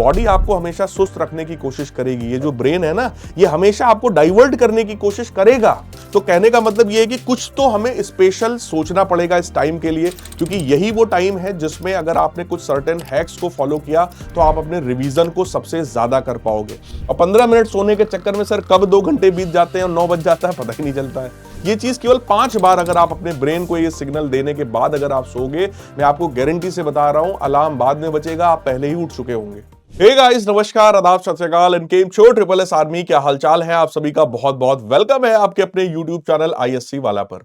Body आपको हमेशा सुस्त रखने की कोशिश करेगी, ये जो ब्रेन है ना, ये हमेशा आपको डाइवर्ट करने की कोशिश करेगा। तो कहने का मतलब ये है कि कुछ तो हमें स्पेशल सोचना पड़ेगा इस टाइम के लिए, क्योंकि यही वो टाइम है जिसमें अगर आपने कुछ सर्टेन हैक्स को फॉलो किया तो आप अपने रिवीजन को सबसे ज्यादा कर पाओगे। और 15 मिनट सोने के चक्कर में सर कब 2 घंटे बीत जाते हैं और 9 बज जाता है पता ही नहीं चलता है। ये चीज केवल 5 बार अगर आप अपने ब्रेन को ये सिग्नल देने के बाद अगर आप सोओगे, मैं आपको गारंटी से बता रहा हूं, अलार्म बाद में बचेगा, आप पहले ही उठ चुके होंगे। हे गाइस, नमस्कार, आदाब, सत श्री अकाल, इनकेम शो ट्रिपल एस आर्मी, क्या हालचाल है? आप सभी का बहुत बहुत वेलकम है आपके अपने यूट्यूब चैनल आईएससी वाला पर।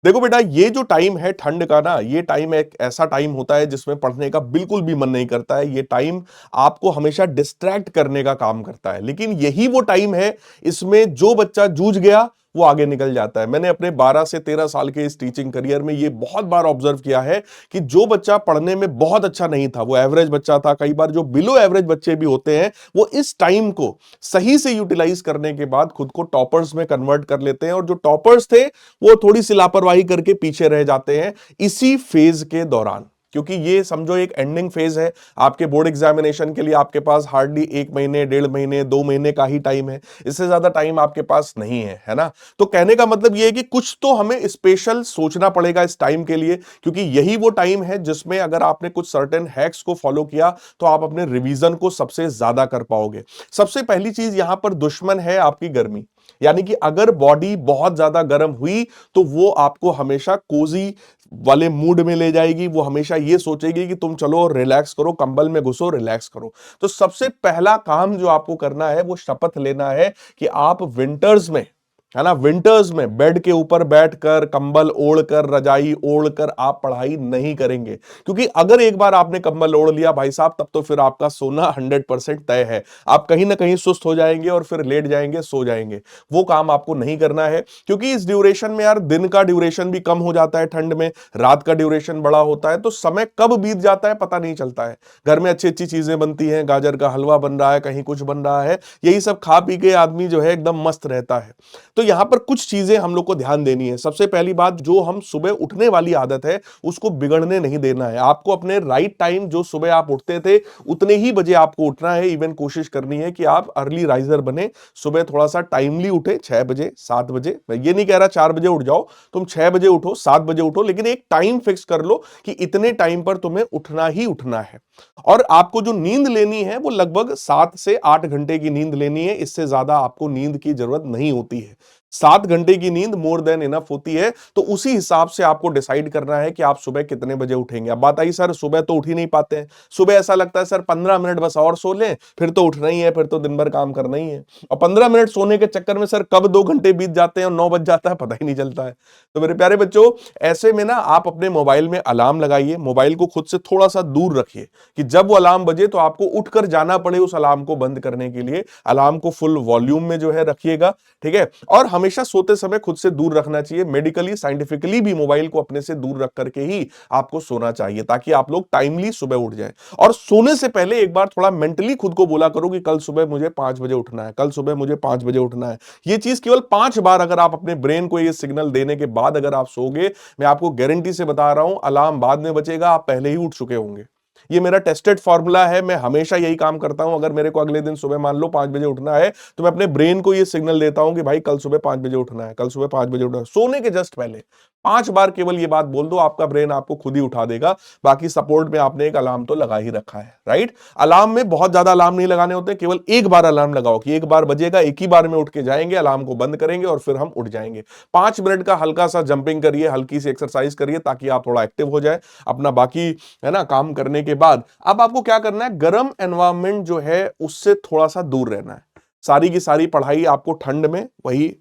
देखो बेटा, ये जो टाइम है ठंड का ना, ये टाइम एक ऐसा टाइम होता है जिसमें पढ़ने का बिल्कुल भी मन नहीं करता है। ये टाइम आपको हमेशा डिस्ट्रैक्ट करने का काम करता है, लेकिन यही वो टाइम है, इसमें जो बच्चा जूझ गया वो आगे निकल जाता है। मैंने अपने 12 से 13 साल के इस टीचिंग करियर में ये बहुत बार ऑब्जर्व किया है कि जो बच्चा पढ़ने में बहुत अच्छा नहीं था, वो एवरेज बच्चा था, कई बार जो बिलो एवरेज बच्चे भी होते हैं, वो इस टाइम को सही से यूटिलाइज करने के बाद खुद को टॉपर्स में कन्वर्ट कर लेते हैं, और जो टॉपर्स थे वो थोड़ी सी लापरवाही करके पीछे रह जाते हैं इसी फेज के दौरान। क्योंकि ये समझो एक एंडिंग फेज है आपके बोर्ड एग्जामिनेशन के लिए। आपके पास हार्डली 1 महीने, 1.5 महीने, 2 महीने का ही टाइम है, इससे ज्यादा टाइम आपके पास नहीं है ना। तो कहने का मतलब ये है कि कुछ तो हमें स्पेशल सोचना पड़ेगा इस टाइम के लिए, क्योंकि यही वो टाइम है जिसमें अगर आपने कुछ सर्टेन हैक्स को फॉलो किया तो आप अपने रिवीजन को सबसे ज्यादा कर पाओगे। सबसे पहली चीज यहां पर दुश्मन है आपकी गर्मी, यानी कि अगर बॉडी बहुत ज्यादा गर्म हुई तो वो आपको हमेशा कोजी वाले मूड में ले जाएगी। वो हमेशा ये सोचेगी कि तुम चलो रिलैक्स करो, कंबल में घुसो, रिलैक्स करो। तो सबसे पहला काम जो आपको करना है वो शपथ लेना है कि आप विंटर्स में, है ना, विंटर्स में बेड के ऊपर बैठकर, कंबल ओढ़कर, रजाई ओढ़कर आप पढ़ाई नहीं करेंगे। क्योंकि अगर एक बार आपने कंबल ओढ़ लिया भाई साहब, तब तो फिर आपका सोना 100% तय है। आप कहीं ना कहीं सुस्त हो जाएंगे और फिर लेट जाएंगे, सो जाएंगे। वो काम आपको नहीं करना है, क्योंकि इस ड्यूरेशन में यार दिन का ड्यूरेशन भी कम हो जाता है ठंड में, रात का ड्यूरेशन बड़ा होता है, तो समय कब बीत जाता है पता नहीं चलता है। घर में अच्छी अच्छी चीजें बनती हैं, गाजर का हलवा बन रहा है, कहीं कुछ बन रहा है, यही सब खा पी के आदमी जो है एकदम मस्त रहता है। तो यहां पर कुछ चीजें हम लोग को ध्यान देनी है। सबसे पहली बात, जो हम सुबह उठने वाली आदत है उसको बिगड़ने नहीं देना है। आपको अपने राइट टाइम, जो सुबह आप उठते थे उतने ही बजे आपको उठना है। इवन कोशिश करनी है कि आप अर्ली राइजर बने, सुबह थोड़ा सा टाइमली उठे, 6 बजे, 7 बजे। मैं ये नहीं कह रहा 4 बजे उठ जाओ, तुम 6 बजे उठो, 7 बजे उठो, लेकिन एक टाइम फिक्स कर लो कि इतने टाइम पर तुम्हें उठना ही उठना है। और आपको जो नींद लेनी है वो लगभग 7 से 8 घंटे की नींद लेनी है, इससे ज्यादा आपको नींद की जरूरत नहीं होती है। 7 घंटे की नींद मोर देन इनफ होती है। तो उसी हिसाब से आपको डिसाइड करना है कि आप सुबह कितने बजे उठेंगे। अब बात आई सर सुबह तो उठ ही नहीं पाते हैं, सुबह ऐसा लगता है सर 15 मिनट बस और सो लें, फिर तो उठना ही है, फिर तो दिन भर काम करना ही है। और 15 मिनट सोने के चक्कर में सर कब 2 घंटे बीत जाते हैं और 9 बज जाता है पता ही नहीं चलता है। तो मेरे प्यारे बच्चों, ऐसे में ना आप अपने मोबाइल में अलार्म लगाइए, मोबाइल को खुद से थोड़ा सा दूर रखिए कि जब वो अलार्म बजे तो आपको उठकर जाना पड़े उस अलार्म को बंद करने के लिए। अलार्म को फुल वॉल्यूम में जो है रखिएगा, ठीक है। और हमेशा सोते समय खुद से दूर रखना चाहिए। मेडिकली, साइंटिफिकली भी मोबाइल को अपने से दूर रख करके ही आपको सोना चाहिए, ताकि आप लोग टाइमली सुबह उठ जाएं। और सोने से पहले एक बार थोड़ा मेंटली खुद को बोला करो कि कल सुबह मुझे 5 बजे उठना है, कल सुबह मुझे 5 बजे उठना है। ये चीज केवल 5 बार अगर आप अपने ब्रेन को ये सिग्नल देने के बाद अगर आप सोओगे, मैं आपको गारंटी से बता रहा हूं, अलार्म बाद में बचेगा, आप पहले ही उठ चुके होंगे। ये मेरा टेस्टेड फॉर्मूला है, मैं हमेशा यही काम करता हूं। अगर मेरे को अगले दिन सुबह मान लो 5 बजे उठना है, तो मैं अपने ब्रेन को ये सिग्नल देता हूं कि भाई कल सुबह 5 बजे उठना है, कल सुबह 5 बजे उठना है। सोने के जस्ट पहले 5 बार केवल ये बात बोल दो, आपका ब्रेन आपको खुद ही उठा देगा। बाकी सपोर्ट में आपने एक अलार्म तो लगा ही रखा है, राइट। अलार्म में बहुत ज्यादा अलार्म नहीं लगाने होते, केवल एक बार अलार्म लगाओ कि एक बार बजेगा, एक ही बार में उठ के जाएंगे, अलार्म को बंद करेंगे और फिर हम उठ जाएंगे। 5 मिनट का हल्का सा जंपिंग करिए, हल्की सी एक्सरसाइज करिए, ताकि आप थोड़ा एक्टिव हो जाए अपना बाकी, है ना, काम करने के बाद। अब आपको क्या करना है, गर्म एनवायरनमेंट जो है उससे थोड़ा सा दूर रहना है। सारी की सारी पढ़ाई आपको ठंड में वही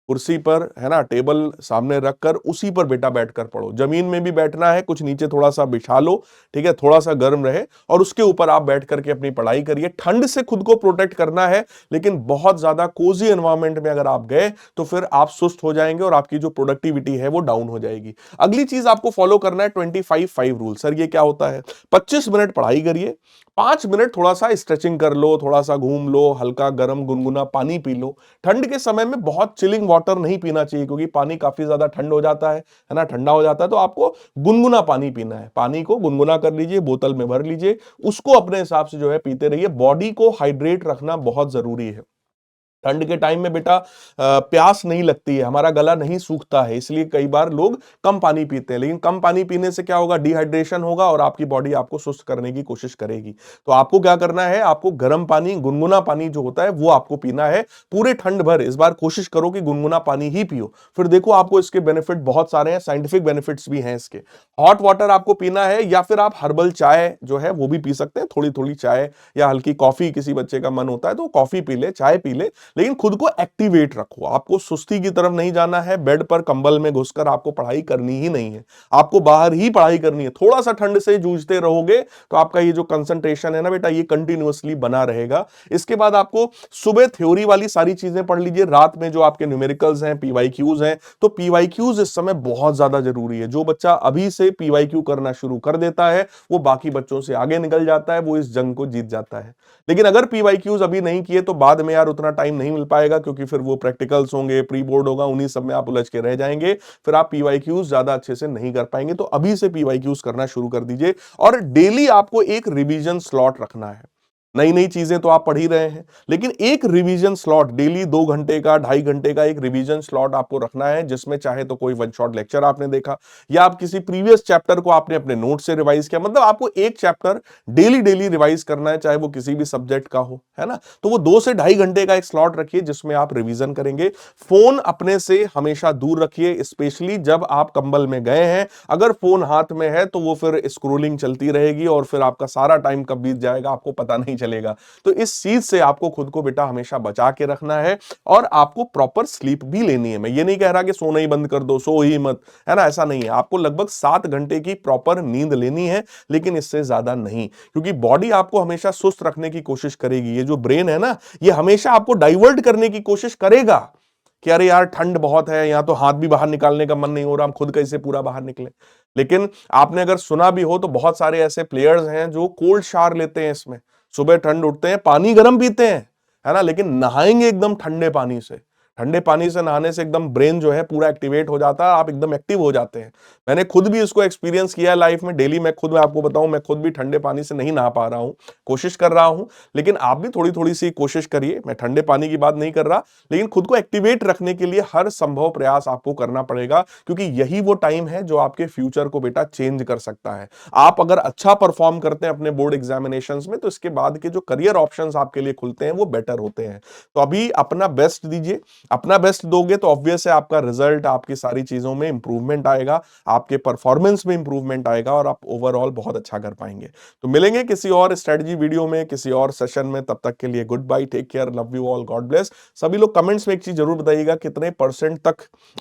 कुर्सी पर, है ना, टेबल सामने रखकर उसी पर बेटा बैठकर पढ़ो। जमीन में भी बैठना है, कुछ नीचे थोड़ा सा बिछा लो, ठीक है, थोड़ा सा गर्म रहे, और उसके ऊपर आप बैठ करके अपनी पढ़ाई करिए। ठंड से खुद को प्रोटेक्ट करना है, लेकिन बहुत ज्यादा कोजी एनवायरनमेंट में अगर आप गए तो फिर आप सुस्त हो जाएंगे और आपकी जो प्रोडक्टिविटी है वो डाउन हो जाएगी। अगली चीज आपको फॉलो करना है 25-5 रूल। सर ये क्या होता है? 25 मिनट पढ़ाई करिए, 5 मिनट थोड़ा सा स्ट्रेचिंग कर लो, थोड़ा सा घूम लो, हल्का गर्म गुनगुना पानी पी लो। ठंड के समय में बहुत चिलिंग वाटर नहीं पीना चाहिए, क्योंकि पानी काफी ज्यादा ठंड हो जाता है ना, ठंडा हो जाता है। तो आपको गुनगुना पानी पीना है, पानी को गुनगुना कर लीजिए, बोतल में भर लीजिए, उसको अपने हिसाब से जो है पीते रहिए। बॉडी को हाइड्रेट रखना बहुत जरूरी है। ठंड के टाइम में बेटा प्यास नहीं लगती है, हमारा गला नहीं सूखता है, इसलिए कई बार लोग कम पानी पीते हैं। लेकिन कम पानी पीने से क्या होगा, डिहाइड्रेशन होगा और आपकी बॉडी आपको सुस्त करने की कोशिश करेगी। तो आपको क्या करना है, आपको गर्म पानी, गुनगुना पानी जो होता है वो आपको पीना है पूरे ठंड भर। इस बार कोशिश करो कि गुनगुना पानी ही पियो, फिर देखो आपको इसके बेनिफिट बहुत सारे हैं, साइंटिफिक बेनिफिट्स भी हैं इसके। हॉट वाटर आपको पीना है, या फिर आप हर्बल चाय जो है वो भी पी सकते हैं, थोड़ी थोड़ी चाय या हल्की कॉफी, किसी बच्चे का मन होता है तो कॉफी पी ले, चाय पी ले, लेकिन खुद को एक्टिवेट रखो। आपको सुस्ती की तरफ नहीं जाना है, बेड पर कंबल में घुसकर आपको पढ़ाई करनी ही नहीं है, आपको बाहर ही पढ़ाई करनी है। थोड़ा सा ठंड से जूझते रहोगे तो आपका ये जो कंसंट्रेशन है ना बेटा, ये कंटिन्यूअसली बना रहेगा। इसके बाद आपको सुबह थ्योरी वाली सारी चीजें पढ़ लीजिए, रात में जो आपके न्यूमेरिकल्स हैं, पीवाईक्यूज हैं, तो पीवाईक्यूज इस समय बहुत ज्यादा जरूरी है। जो बच्चा अभी से पीवाईक्यू करना शुरू कर देता है वो बाकी बच्चों से आगे निकल जाता है, वो इस जंग को जीत जाता है। लेकिन अगर पीवाईक्यूज अभी नहीं किए तो बाद में यार उतना टाइम नहीं मिल पाएगा, क्योंकि फिर वो प्रैक्टिकल्स होंगे, प्री बोर्ड होगा, उन्हीं सब में आप उलझ के रह जाएंगे, फिर आप पीवाईक्यूज ज्यादा अच्छे से नहीं कर पाएंगे। तो अभी से पीवाईक्यूज करना शुरू कर दीजिए, और डेली आपको एक रिवीजन स्लॉट रखना है। नई नई चीजें तो आप पढ़ ही रहे हैं, लेकिन एक रिवीजन स्लॉट डेली 2 घंटे का, 2.5 घंटे का एक रिवीजन स्लॉट आपको रखना है, जिसमें चाहे तो कोई वन शॉट लेक्चर आपने देखा, या आप किसी प्रीवियस चैप्टर को आपने अपने नोट से रिवाइज किया, मतलब आपको एक चैप्टर डेली डेली रिवाइज करना है, चाहे वो किसी भी सब्जेक्ट का हो, है ना। तो वो 2 से 2.5 घंटे का एक स्लॉट रखिए जिसमें आप रिवीजन करेंगे। फोन अपने से हमेशा दूर रखिए, स्पेशली जब आप कंबल में गए हैं। अगर फोन हाथ में है तो वो फिर स्क्रोलिंग चलती रहेगी और फिर आपका सारा टाइम कब बीत जाएगा आपको पता नहीं चलेगा। तो इस चीज से आपको खुद को बेटा हमेशा बचा के रखना है, और आपको प्रॉपर स्लीप भी लेनी है। मैं ये नहीं कह रहा कि सोना ही बंद कर दो, सो ही मत, है ना, ऐसा नहीं है। आपको लगभग 7 घंटे की प्रॉपर नींद लेनी है, लेकिन इससे ज्यादा नहीं, क्योंकि बॉडी आपको हमेशा सुस्त रखने की कोशिश करेगी। ये जो ब्रेन है ना, ये हमेशा आपको डाइवर्ट करने की कोशिश करेगा कि अरे यार ठंड बहुत है, यहां तो हाथ भी बाहर निकालने का मन नहीं हो रहा, हम खुद कैसे पूरा बाहर निकले। लेकिन आपने अगर सुना भी हो तो बहुत सारे ऐसे प्लेयर्स हैं जो कोल्ड शावर लेते हैं, इसमें सुबह ठंड उठते हैं, पानी गर्म पीते हैं, है ना, लेकिन नहाएंगे एकदम ठंडे पानी से। ठंडे पानी से नहाने से एकदम ब्रेन जो है पूरा एक्टिवेट हो जाता है, आप एकदम एक्टिव हो जाते हैं। मैंने खुद भी इसको एक्सपीरियंस किया है लाइफ में, डेली मैं आपको बताऊं, मैं खुद भी ठंडे पानी से नहीं नहा पा रहा हूं, कोशिश कर रहा हूं। लेकिन आप भी थोड़ी थोड़ी सी कोशिश करिए, मैं ठंडे पानी की बात नहीं कर रहा, लेकिन खुद को एक्टिवेट रखने के लिए हर संभव प्रयास आपको करना पड़ेगा, क्योंकि यही वो टाइम है जो आपके फ्यूचर को बेटा चेंज कर सकता है। आप अगर अच्छा परफॉर्म करते हैं अपने बोर्ड एग्जामिनेशंस में, तो इसके बाद के जो करियर ऑप्शंस आपके लिए खुलते हैं वो बेटर होते हैं। तो अभी अपना बेस्ट दीजिए, अपना बेस्ट दोगे तो ऑब्वियस है आपका रिजल्ट, आपकी सारी चीजों में इंप्रूवमेंट आएगा, आपके परफॉर्मेंस में इंप्रूवमेंट आएगा, और आप ओवरऑल बहुत अच्छा कर पाएंगे। तो मिलेंगे किसी और स्ट्रेटजी वीडियो में, किसी और सेशन में, तब तक के लिए good bye, take care, love you all, God bless. सभी लोग कमेंट्स में एक चीज जरूर बताइएगा, कितने % तक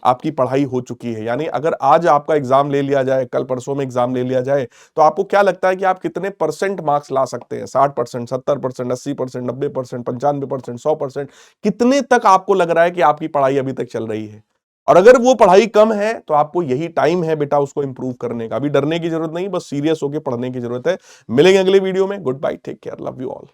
आपकी पढ़ाई हो चुकी है, यानी अगर आज आपका एग्जाम ले लिया जाए, कल परसों में एग्जाम ले लिया जाए, तो आपको क्या लगता है कि आप कितने % मार्क्स ला सकते हैं? 60%, 70%, 80%, 90%, 95%, 100%, कितने तक आपको लग रहा है कि आपकी पढ़ाई अभी तक चल रही है? और अगर वो पढ़ाई कम है तो आपको यही टाइम है बेटा उसको इंप्रूव करने का। अभी डरने की जरूरत नहीं, बस सीरियस होकर पढ़ने की जरूरत है। मिलेंगे अगले वीडियो में, good bye, take care, love you all.